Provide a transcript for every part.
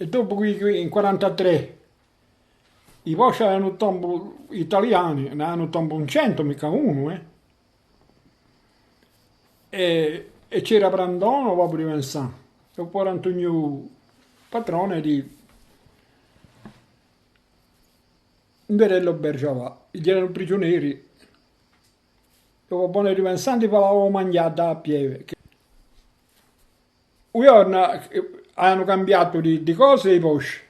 E dopo qui in 43 i Bosch erano tombo italiani, ne hanno tombo un 100, mica uno, eh. E c'era Brandono, proprio di Vincent, e poi Antonio patrone di Inderello Bergiava, gli erano prigionieri. Dopo buone di Vincent parlavo mangiata a pieve. Un giorno hanno cambiato di cose i Bosch,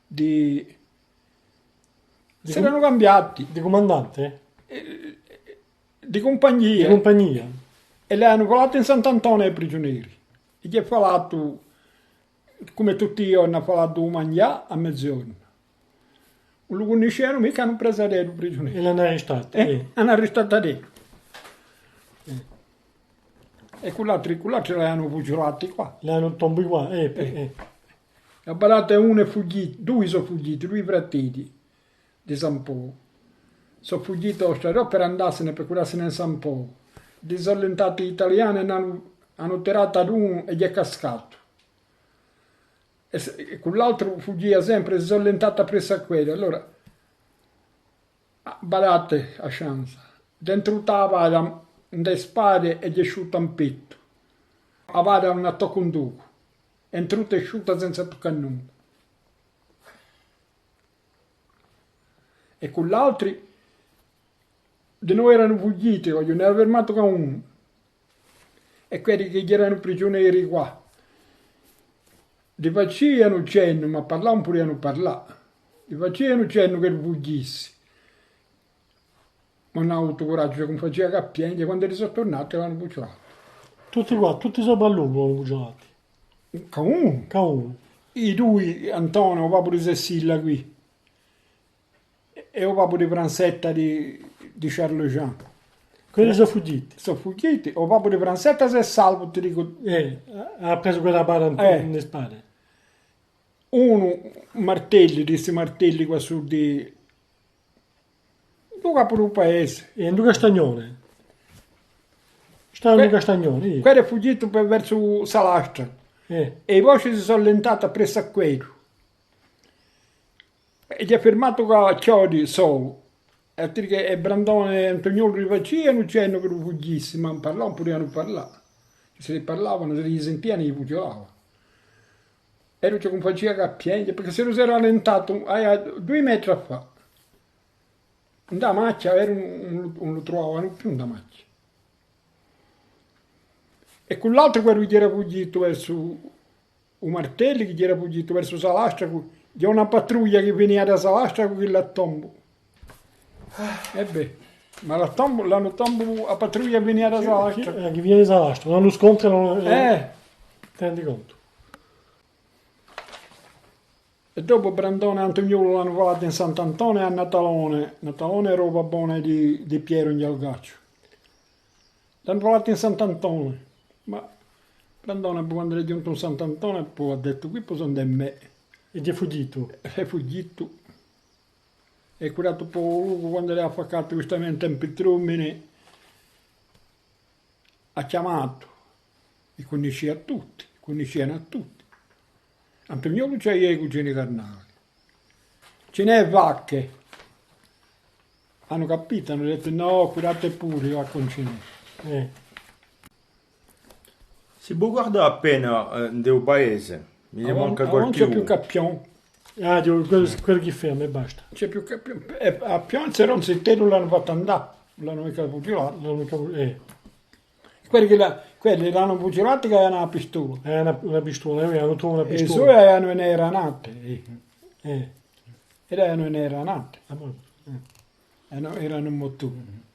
si erano cambiati Di comandante? di compagnia. Di compagnia. E le hanno colato in Sant'Antonio ai prigionieri. E gli ha parlato, come tutti i giorni, ha parlato mangiare a mezzogiorno. Non lo conoscevano mica, hanno preso i prigionieri. E l'hanno arrestato. Hanno arrestato lì. E quell'altro le hanno fucilati qua. L'hanno tombato qua. La barata uno è fuggito, due sono fuggiti, due fratelli di San Po. Sono fuggiti a Strada per andarsene, per curarsene in San Po. Disorientati italiani hanno tirato ad uno e gli è cascato. E quell'altro fuggiva sempre, disorientato presso a quello. Allora, barate a chance. Dentro la vada, in spade e gli è asciutta un petto. La vada non tocca un duco. Entruta e asciutta senza toccare nulla. E quell'altro di noi erano fuggiti, voglio, ne aveva fermato con uno. E quelli che gli erano prigionieri qua. Di facevano cenno, ma parlavano pure non parlare. Di facevano cenno che fuggissi. Ma non ha avuto coraggio, come faceva Cappiente, quando sono tornati l'hanno buciato. Tutti qua, tutti sopra a lungo l'hanno bugiati. Con uno. Con uno. I due, Antonio, papà di Sessilla qui. E il papà di Fransetta di Charles Jean. Quelli sono fuggiti. Sono fuggiti. Il papà di Fransetta si è salvo, ti dico. Ha preso quella bara nelle spade. Uno, Martelli, disse Martelli qua su di... Luca pure un paese. E Luca Stagnone. Stava Luca Stagnone. Quello è fuggito verso Salastra. E i voci si sono allentati presso a quello. E gli ha fermato con Chiodi solo. E Brandone e Antoniolo rifacevano, non c'erano che lo fuggisse, ma parlavano pure non parlare. Se ne parlavano, se li sentivano, li fugilavano. E lui come faceva Cappiente, perché se lo si era allentato 2 metri a fa. Da macchia, non lo trovavano più da macchia. E quell'altro quello che era fuggito verso un Martelli, che era fuggito verso Salastra, c'è una pattuglia che veniva da Salastra con quella tombo. E beh, ma l'hanno tombo, la pattuglia veniva da Salastra. Che viene da Salastra, non lo scontrano. Ti rendi conto? E dopo Brandone e Antoniolo l'hanno fatto in Sant'Antonio e a Natalone. Natalone è roba buona di Piero Ingialgaccio. L'hanno fatto in Sant'Antonio. Ma Brandone quando è giunto in Sant'Antonio poi ha detto qui poi sono di me. E ti è fuggito. È fuggito. E curato poi quando le ha fatto giustamente in Petrumine ha chiamato. E conosceva tutti. Conoscevano a tutti. Antoniolo c'è i cugini carnali. Ce n'è vacche. Hanno capito, hanno detto no, curate pure, va con Cinè. Si può guardare appena del paese, mi manca Non c'è più qualcuno. Cappion. Quello che ferma e basta. C'è più Cappion. A Pionze non si te non l'hanno fatto andare, non l'hanno mica fucilato. Quelli l'hanno fucilato che avevano una pistola. Una pistola, hanno trovato una E i pistola. suoi avevano una granate. E erano una granate. Erano un mottone.